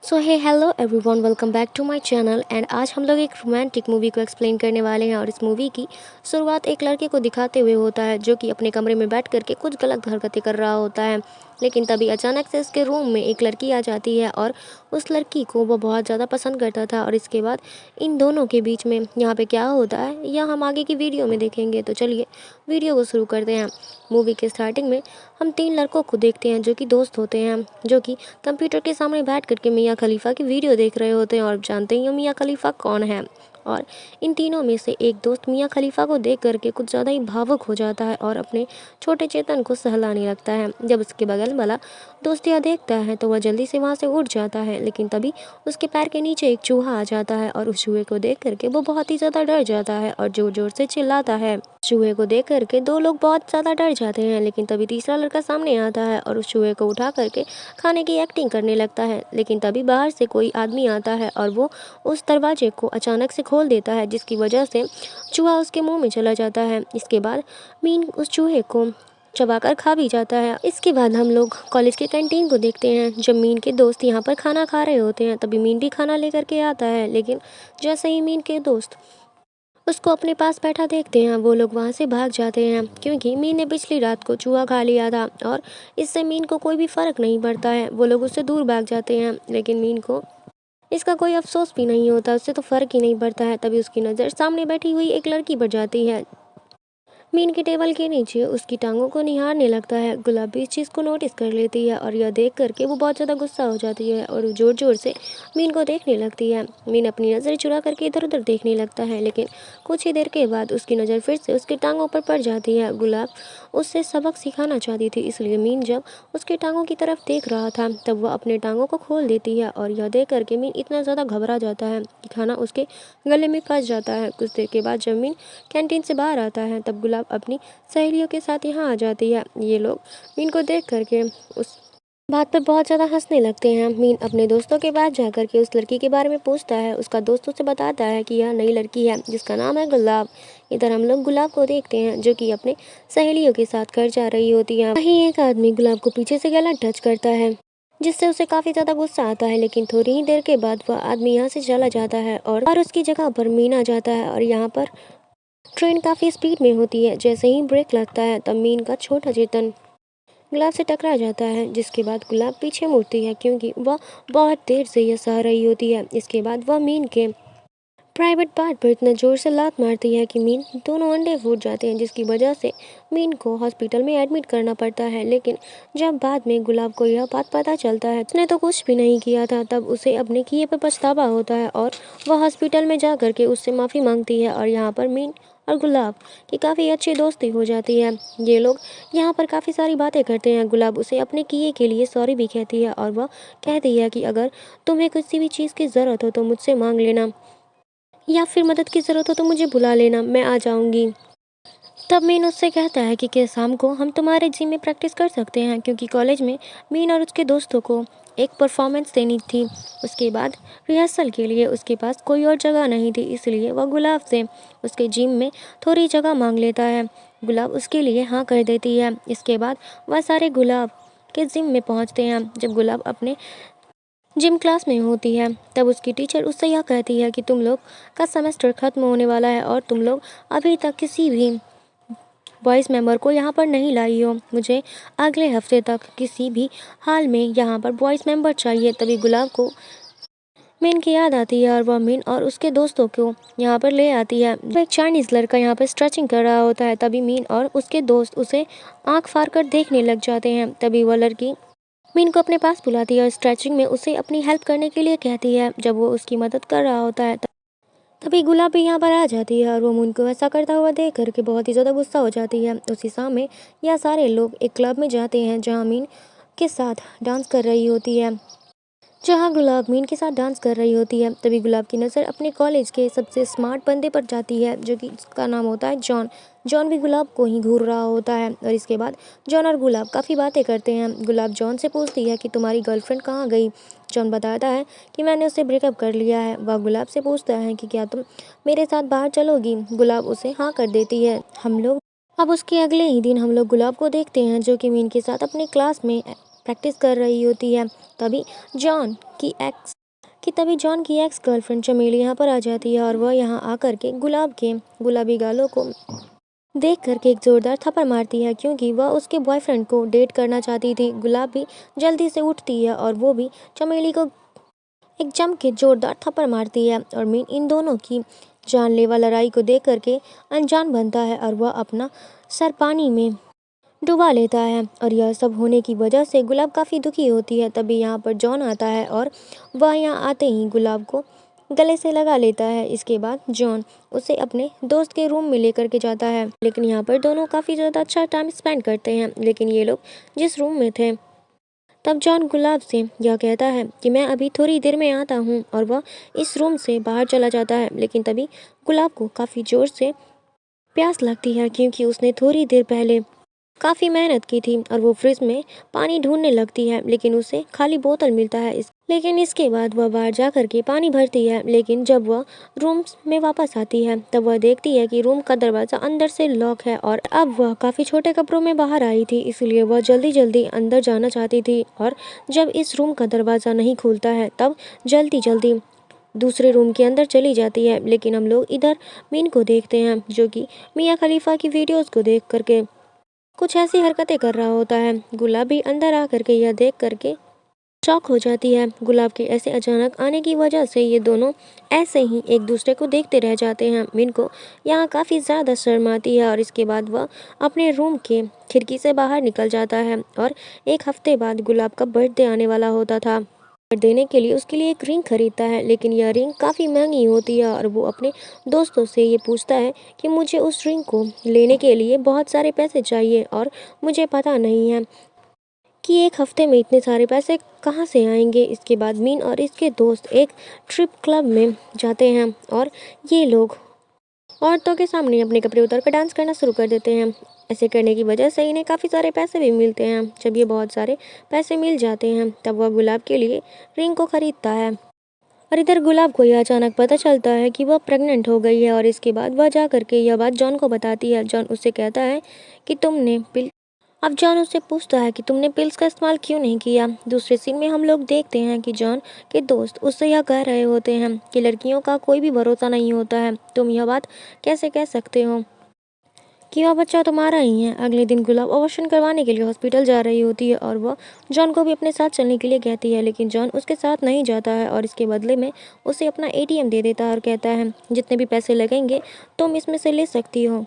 So hey hello everyone, welcome back to my channel. And आज हम लोग एक रोमांटिक मूवी को एक्सप्लेन करने वाले हैं। और इस मूवी की शुरुआत एक लड़के को दिखाते हुए होता है जो कि अपने कमरे में बैठ करके कुछ गलत हरकतें कर रहा होता है। लेकिन तभी अचानक से उसके रूम में एक लड़की आ जाती है और उस लड़की को वो बहुत ज़्यादा पसंद करता था। और इसके बाद इन दोनों के बीच में यहाँ पे क्या होता है यह हम आगे की वीडियो में देखेंगे। तो चलिए वीडियो को शुरू करते हैं। मूवी के स्टार्टिंग में हम 3 लड़कों को देखते हैं जो कि दोस्त होते हैं, जो कि कंप्यूटर के सामने बैठ करके मियाँ खलीफा की वीडियो देख रहे होते हैं। और जानते ही हो मियाँ खलीफा कौन है। और इन तीनों में से एक दोस्त मियाँ खलीफा को देख करके कुछ ज़्यादा ही भावुक हो जाता है और अपने छोटे चेतन को सहलाने लगता है। जब उसके बगल वाला दोस्त यह देखता है तो वह जल्दी से वहाँ से उठ जाता है। लेकिन तभी उसके पैर के नीचे एक चूहा आ जाता है और उस चूहे को देख करके वो बहुत ही ज़्यादा डर जाता है और जोर जोर से चिल्लाता है। चूहे को देख करके 2 लोग बहुत ज़्यादा डर जाते हैं। लेकिन तभी तीसरा लड़का सामने आता है और उस चूहे को उठा करके खाने की एक्टिंग करने लगता है। लेकिन तभी बाहर से कोई आदमी आता है और वो उस दरवाजे को अचानक से खोल देता है, जिसकी वजह से चूहा उसके मुंह में चला जाता है। इसके बाद मीन उस चूहे को चबाकर खा भी जाता है। इसके बाद हम लोग कॉलेज के कैंटीन को देखते हैं। जब मीन के दोस्त यहाँ पर खाना खा रहे होते हैं तभी मीन भी खाना लेकर के आता है। लेकिन जैसे ही मीन के दोस्त उसको अपने पास बैठा देखते हैं वो लोग वहाँ से भाग जाते हैं, क्योंकि मीन ने पिछली रात को चूहा खा लिया था और इससे मीन को कोई भी फर्क नहीं पड़ता है। वो लोग उससे दूर भाग जाते हैं। लेकिन मीन को इसका कोई अफसोस भी नहीं होता, उससे तो फर्क ही नहीं पड़ता है। तभी उसकी नज़र सामने बैठी हुई एक लड़की पर जाती है। मीन के टेबल के नीचे उसकी टांगों को निहारने लगता है। गुलाब भी इस चीज़ को नोटिस कर लेती है और यह देख करके वो बहुत ज़्यादा गुस्सा हो जाती है और ज़ोर ज़ोर से मीन को देखने लगती है। मीन अपनी नज़र चुरा करके इधर उधर देखने लगता है। लेकिन कुछ ही देर के बाद उसकी नज़र फिर से उसकी टांगों पर पड़ जाती है। गुलाब उससे सबक सिखाना चाहती थी, इसलिए मीन जब उसकी टांगों की तरफ देख रहा था तब वह अपने टांगों को खोल देती है। और यह देख करके मीन इतना ज़्यादा घबरा जाता है कि खाना उसके गले में फंस जाता है। कुछ देर के बाद जब मीन कैंटीन से बाहर आता है तब गुलाब अपनी सहेलियों के साथ यहाँ आ जाती है। ये लोग मीन को देख करके उस बात पर बहुत ज़्यादा हंसने लगते हैं। मीन अपने दोस्तों के पास जा कर के उस लड़की के बारे में पूछता है। उसका दोस्त उसे बताता है कि यह नई लड़की है जिसका नाम है गुलाब। इधर हम लोग गुलाब को देखते हैं जो कि अपने सहेलियों के साथ घर जा रही होती है। वहीं एक आदमी गुलाब को पीछे से गलत टच करता है, जिससे उसे काफ़ी ज़्यादा गुस्सा आता है। लेकिन थोड़ी ही देर के बाद वह आदमी यहाँ से चला जाता है और उसकी जगह पर मीन आ जाता है। और यहाँ पर ट्रेन काफ़ी स्पीड में होती है। जैसे ही ब्रेक लगता है तब मीन का छोटा चेतन गुलाब से टकरा जाता है, जिसके बाद गुलाब पीछे मुड़ती है क्योंकि वह बहुत देर से यह सह रही होती है। इसके बाद वह मीन के प्राइवेट पार्ट पर इतना जोर से लात मारती है कि मीन दोनों अंडे फूट जाते हैं, जिसकी वजह से मीन को हॉस्पिटल में एडमिट करना पड़ता है। लेकिन जब बाद में गुलाब को यह बात पता चलता है उसने तो कुछ भी नहीं किया था, तब उसे अपने किए पर पछतावा होता है और वह हॉस्पिटल में जा करके उससे माफ़ी मांगती है। और यहाँ पर मीन और गुलाब की काफ़ी अच्छी दोस्ती हो जाती है। ये लोग यहाँ पर काफ़ी सारी बातें करते हैं। गुलाब उसे अपने किए के लिए सॉरी भी कहती है और वह कहती है कि अगर तुम्हें किसी भी चीज़ की ज़रूरत हो तो मुझसे मांग लेना, या फिर मदद की ज़रूरत हो तो मुझे बुला लेना, मैं आ जाऊँगी। तब मीन उससे कहता है कि क्या शाम को हम तुम्हारे जिम में प्रैक्टिस कर सकते हैं, क्योंकि कॉलेज में मीन और उसके दोस्तों को एक परफॉर्मेंस देनी थी। उसके बाद रिहर्सल के लिए उसके पास कोई और जगह नहीं थी, इसलिए वह गुलाब से उसके जिम में थोड़ी जगह मांग लेता है। गुलाब उसके लिए हाँ कर देती है। इसके बाद वह सारे गुलाब के जिम में पहुंचते हैं। जब गुलाब अपने जिम क्लास में होती है तब उसकी टीचर उससे यह कहती है कि तुम लोग का सेमेस्टर ख़त्म होने वाला है और तुम लोग अभी तक किसी भी बॉयज़ मेंबर को यहाँ पर नहीं लाई हो। मुझे अगले हफ्ते तक किसी भी हाल में यहाँ पर बॉयज़ मेंबर चाहिए। तभी गुलाब को मीन की याद आती है और वह मीन और उसके दोस्तों को यहाँ पर ले आती है। तो एक चाइनीज़ लड़का यहाँ पर स्ट्रेचिंग कर रहा होता है। तभी मीन और उसके दोस्त उसे आँख फाड़ कर देखने लग जाते हैं। तभी वह लड़की मीन को अपने पास बुलाती है और स्ट्रेचिंग में उसे अपनी हेल्प करने के लिए कहती है। जब वो उसकी मदद कर रहा होता है तभी गुलाब भी यहाँ पर आ जाती है और वो मीन को ऐसा करता हुआ देख करके बहुत ही ज़्यादा गुस्सा हो जाती है। उसी समय यह सारे लोग एक क्लब में जाते हैं जहाँ मीन के साथ डांस कर रही होती है। जहाँ गुलाब मीन के साथ डांस कर रही होती है तभी गुलाब की नज़र अपने कॉलेज के सबसे स्मार्ट बंदे पर जाती है, जो कि उसका नाम होता है जॉन। जॉन भी गुलाब को ही घूर रहा होता है और इसके बाद जॉन और गुलाब काफ़ी बातें करते हैं। गुलाब जॉन से पूछती है कि तुम्हारी गर्लफ्रेंड कहाँ गई। जॉन बताता है कि मैंने उससे ब्रेकअप कर लिया है। वह गुलाब से पूछता है कि क्या तुम मेरे साथ बाहर चलोगी। गुलाब उसे हाँ कर देती है। हम लोग अब उसके अगले ही दिन हम लोग गुलाब को देखते हैं जो कि मीन के साथ अपने क्लास में प्रैक्टिस कर रही होती है। तभी जॉन की एक्स कि तभी जॉन की एक्स गर्लफ्रेंड चमेली यहाँ पर आ जाती है और वह यहाँ आकर के गुलाब के गुलाबी गालों को देख करके एक जोरदार थप्पड़ मारती है, क्योंकि वह उसके बॉयफ्रेंड को डेट करना चाहती थी। गुलाब भी जल्दी से उठती है और वो भी चमेली को एक जम के जोरदार थप्पड़ मारती है और मीन इन दोनों की जानलेवा लड़ाई को देख करके अनजान बनता है और वह अपना सर पानी में डुबा लेता है। और यह सब होने की वजह से गुलाब काफ़ी दुखी होती है। तभी यहाँ पर जॉन आता है और वह यहाँ आते ही गुलाब को गले से लगा लेता है। इसके बाद जॉन उसे अपने दोस्त के रूम में लेकर के जाता है, लेकिन यहाँ पर दोनों काफ़ी ज़्यादा अच्छा टाइम स्पेंड करते हैं। लेकिन ये लोग जिस रूम में थे, तब जॉन गुलाब से यह कहता है कि मैं अभी थोड़ी देर में आता हूँ, और वह इस रूम से बाहर चला जाता है। लेकिन तभी गुलाब को काफ़ी ज़ोर से प्यास लगती है, क्योंकि उसने थोड़ी देर पहले काफ़ी मेहनत की थी और वो फ्रिज में पानी ढूंढने लगती है, लेकिन उसे खाली बोतल मिलता है। लेकिन इसके बाद वह बाहर जा कर के पानी भरती है। लेकिन जब वह रूम में वापस आती है, तब वह देखती है कि रूम का दरवाज़ा अंदर से लॉक है और अब वह काफ़ी छोटे कपड़ों में बाहर आई थी, इसलिए वह जल्दी जल्दी अंदर जाना चाहती थी। और जब इस रूम का दरवाज़ा नहीं खुलता है, तब जल्दी जल्दी दूसरे रूम के अंदर चली जाती है। लेकिन हम लोग इधर मीन को देखते हैं, जो कि मियाँ खलीफा की वीडियोज़ को देख करके कुछ ऐसी हरकतें कर रहा होता है। गुलाब भी अंदर आ करके यह देख करके शॉक हो जाती है। गुलाब के ऐसे अचानक आने की वजह से ये दोनों ऐसे ही एक दूसरे को देखते रह जाते हैं। मिन को यहाँ काफ़ी ज़्यादा शर्म आती है और इसके बाद वह अपने रूम के खिड़की से बाहर निकल जाता है। और एक हफ्ते बाद गुलाब का बर्थडे आने वाला होता था। देने के लिए उसके लिए एक रिंग खरीदता है, लेकिन यह रिंग काफ़ी महंगी होती है और वो अपने दोस्तों से ये पूछता है कि मुझे उस रिंग को लेने के लिए बहुत सारे पैसे चाहिए और मुझे पता नहीं है कि एक हफ्ते में इतने सारे पैसे कहाँ से आएंगे। इसके बाद मीन और इसके दोस्त एक ट्रिप क्लब में जाते हैं और ये लोग औरतों के सामने अपने कपड़े उतार कर डांस करना शुरू कर देते हैं। ऐसे करने की वजह से इन्हें काफ़ी सारे पैसे भी मिलते हैं। जब ये बहुत सारे पैसे मिल जाते हैं, तब वह गुलाब के लिए रिंग को खरीदता है। और इधर गुलाब को यह अचानक पता चलता है कि वह प्रेग्नेंट हो गई है और इसके बाद वह जा करके यह बात जॉन को बताती है। जॉन उससे कहता है कि तुमने पिल अब जॉन उससे पूछता है कि तुमने पिल्स का इस्तेमाल क्यों नहीं किया। दूसरे सीन में हम लोग देखते हैं कि जॉन के दोस्त उससे यह कह रहे होते हैं कि लड़कियों का कोई भी भरोसा नहीं होता है, तुम यह बात कैसे कह सकते हो कि वह बच्चा तुम्हारा ही है। अगले दिन गुलाब ऑपरेशन करवाने के लिए हॉस्पिटल जा रही होती है और वह जॉन को भी अपने साथ चलने के लिए कहती है, लेकिन जॉन उसके साथ नहीं जाता है और इसके बदले में उसे अपना एटीएम दे देता है और कहता है जितने भी पैसे लगेंगे तुम इसमें से ले सकती हो।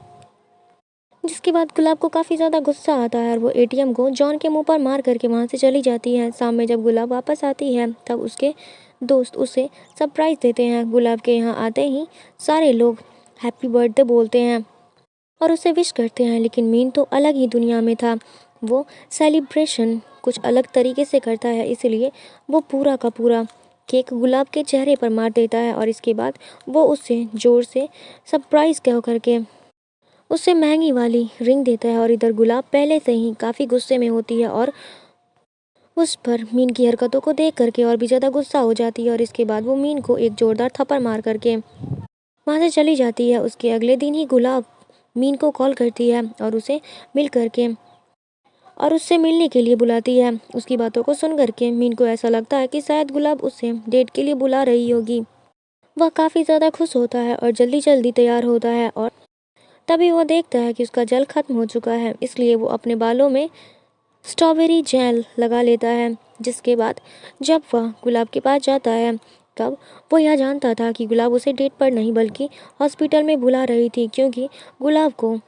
जिसके बाद गुलाब को काफ़ी ज़्यादा गुस्सा आता है और वो एटीएम को जॉन के मुंह पर मार करके वहाँ से चली जाती है। शाम में जब गुलाब वापस आती है, तब उसके दोस्त उसे सरप्राइज़ देते हैं। गुलाब के यहाँ आते ही सारे लोग हैप्पी बर्थडे बोलते हैं और उसे विश करते हैं, लेकिन मीन तो अलग ही दुनिया में था। वो सेलिब्रेशन कुछ अलग तरीके से करता है, इसलिए वो पूरा का पूरा केक गुलाब के चेहरे पर मार देता है और इसके बाद वो उससे ज़ोर से सरप्राइज़ कह करके उससे महंगी वाली रिंग देता है। और इधर गुलाब पहले से ही काफ़ी गुस्से में होती है और उस पर मीन की हरकतों को देख करके और भी ज़्यादा गुस्सा हो जाती है और इसके बाद वो मीन को एक ज़ोरदार थप्पड़ मार करके वहाँ से चली जाती है। उसके अगले दिन ही गुलाब मीन को कॉल करती है और उसे मिल करके और उससे मिलने के लिए बुलाती है। उसकी बातों को सुन करके मीन को ऐसा लगता है कि शायद गुलाब उसे डेट के लिए बुला रही होगी। वह काफ़ी ज़्यादा खुश होता है और जल्दी जल्दी तैयार होता है और तभी वो देखता है कि उसका जल खत्म हो चुका है, इसलिए वो अपने बालों में स्ट्रॉबेरी जेल लगा लेता है। जिसके बाद जब वह गुलाब के पास जाता है, तब वो यह जानता था कि गुलाब उसे डेट पर नहीं बल्कि हॉस्पिटल में बुला रही थी, क्योंकि गुलाब को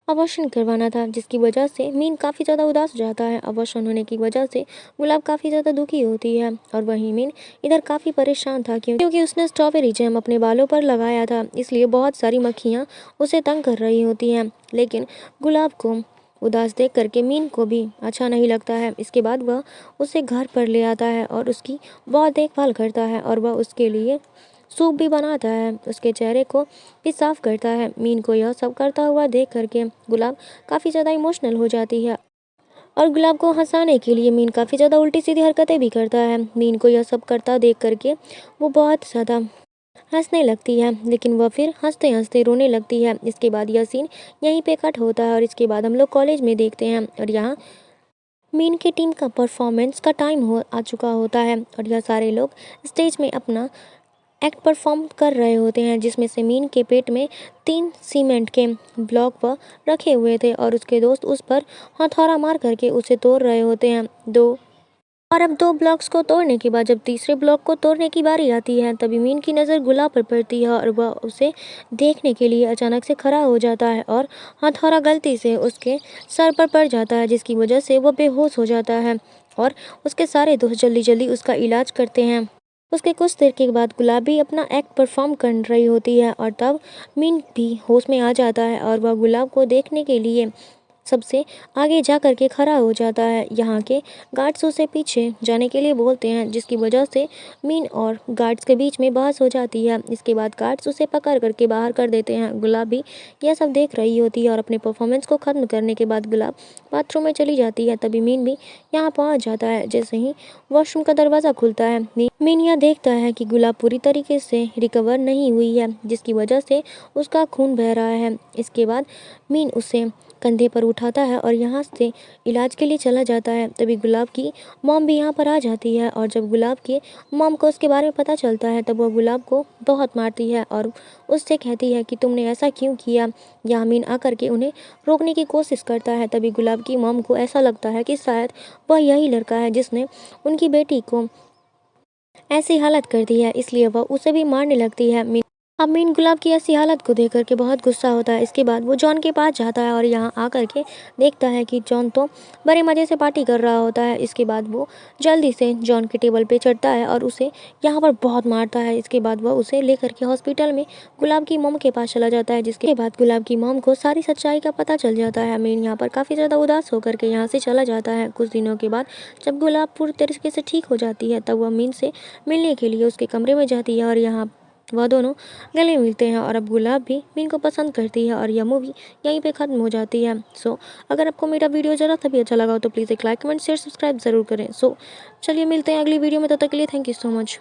अबॉर्शन करवाना था। जिसकी वजह से मीन काफ़ी ज़्यादा उदास हो जाता है। अबॉर्शन होने की वजह से गुलाब काफ़ी ज़्यादा दुखी होती है और वहीं मीन इधर काफ़ी परेशान था, क्योंकि उसने स्ट्रॉबेरी जैम अपने बालों पर लगाया था, इसलिए बहुत सारी मक्खियाँ उसे तंग कर रही होती हैं। लेकिन गुलाब को उदास देख करके मीन को भी अच्छा नहीं लगता है। इसके बाद वह उसे घर पर ले आता है और उसकी बहुत देखभाल करता है और वह उसके लिए सूप भी बनाता है, उसके चेहरे को भी साफ करता है। मीन को यह सब करता हुआ देख करके गुलाब काफ़ी ज़्यादा इमोशनल हो जाती है और गुलाब को हंसाने के लिए मीन काफ़ी ज़्यादा उल्टी सीधी हरकतें भी करता है। मीन को यह सब करता देख करके वो बहुत ज़्यादा हंसने लगती है, लेकिन वह फिर हंसते हंसते रोने लगती है। इसके बाद यह सीन यहीं पे कट होता है और इसके बाद हम लोग कॉलेज में देखते हैं और यहाँ मीन की टीम का परफॉर्मेंस का टाइम हो आ चुका होता है और यह सारे लोग स्टेज में अपना एक्ट परफॉर्म कर रहे होते हैं, जिसमें से मीन के पेट में 3 सीमेंट के ब्लॉक पर रखे हुए थे और उसके दोस्त उस पर हथौड़ा मार करके उसे तोड़ रहे होते हैं। अब 2 ब्लॉक्स को तोड़ने के बाद जब तीसरे ब्लॉक को तोड़ने की बारी आती है, तभी मीन की नज़र गुलाब पर पड़ती है और वह उसे देखने के लिए अचानक से खड़ा हो जाता है और हथौड़ा गलती से उसके सर पर पड़ जाता है, जिसकी वजह से वह बेहोश हो जाता है और उसके सारे दोस्त जल्दी-जल्दी उसका इलाज करते हैं। उसके कुछ देर के बाद गुलाब भी अपना एक्ट परफॉर्म कर रही होती है और तब मीन भी होश में आ जाता है और वह गुलाब को देखने के लिए सबसे आगे जा कर के खड़ा हो जाता है। यहाँ के गार्ड्स उसे पीछे जाने के लिए बोलते हैं, जिसकी वजह से मीन और गार्ड्स के बीच में बहस हो जाती है। इसके बाद गार्ड्स उसे पकड़ करके बाहर कर देते हैं। गुलाब भी यह सब देख रही होती है और अपने परफॉर्मेंस को ख़त्म करने के बाद गुलाब बाथरूम में चली जाती है। तभी मीन भी यहाँ पहुँच जाता है। जैसे ही वॉशरूम का दरवाज़ा खुलता है, मीन यह देखता है कि गुलाब पूरी तरीके से रिकवर नहीं हुई है, जिसकी वजह से उसका खून बह रहा है। इसके बाद मीन उसे कंधे पर उठाता है और यहाँ से इलाज के लिए चला जाता है। तभी गुलाब की मॉम भी यहाँ पर आ जाती है और जब गुलाब के मॉम को उसके बारे में पता चलता है, तब वह गुलाब को बहुत मारती है और उससे कहती है कि तुमने ऐसा क्यों किया। यामीन आकर के उन्हें रोकने की कोशिश करता है। तभी गुलाब की मॉम को ऐसा लगता है कि शायद वह यही लड़का है जिसने उनकी बेटी को ऐसी हालत कर दी है, इसलिए वह उसे भी मारने लगती है। अब मीन गुलाब की ऐसी हालत को देख करके बहुत गुस्सा होता है। इसके बाद वो जॉन के पास जाता है और यहाँ आकर के देखता है कि जॉन तो बड़े मज़े से पार्टी कर रहा होता है। इसके बाद वो जल्दी से जॉन के टेबल पे चढ़ता है और उसे यहाँ पर बहुत मारता है। इसके बाद वह उसे लेकर के हॉस्पिटल में गुलाब की मॉम के पास चला जाता है, जिसके बाद गुलाब की मॉम को सारी सच्चाई का पता चल जाता है। मीन यहाँ पर काफ़ी ज़्यादा उदास होकर के यहाँ से चला जाता है। कुछ दिनों के बाद जब गुलाब पूरी तरीके से ठीक हो जाती है, तब वह मीन से मिलने के लिए उसके कमरे में जाती है और यहाँ वह दोनों गले मिलते हैं और अब गुलाब भी मीन को पसंद करती है और यह मूवी यहीं पे ख़त्म हो जाती है। अगर आपको मेरा वीडियो ज़रा सा भी अच्छा लगा हो तो प्लीज़ एक लाइक कमेंट शेयर सब्सक्राइब ज़रूर करें। चलिए मिलते हैं अगली वीडियो में, तब तक के लिए थैंक यू सो मच।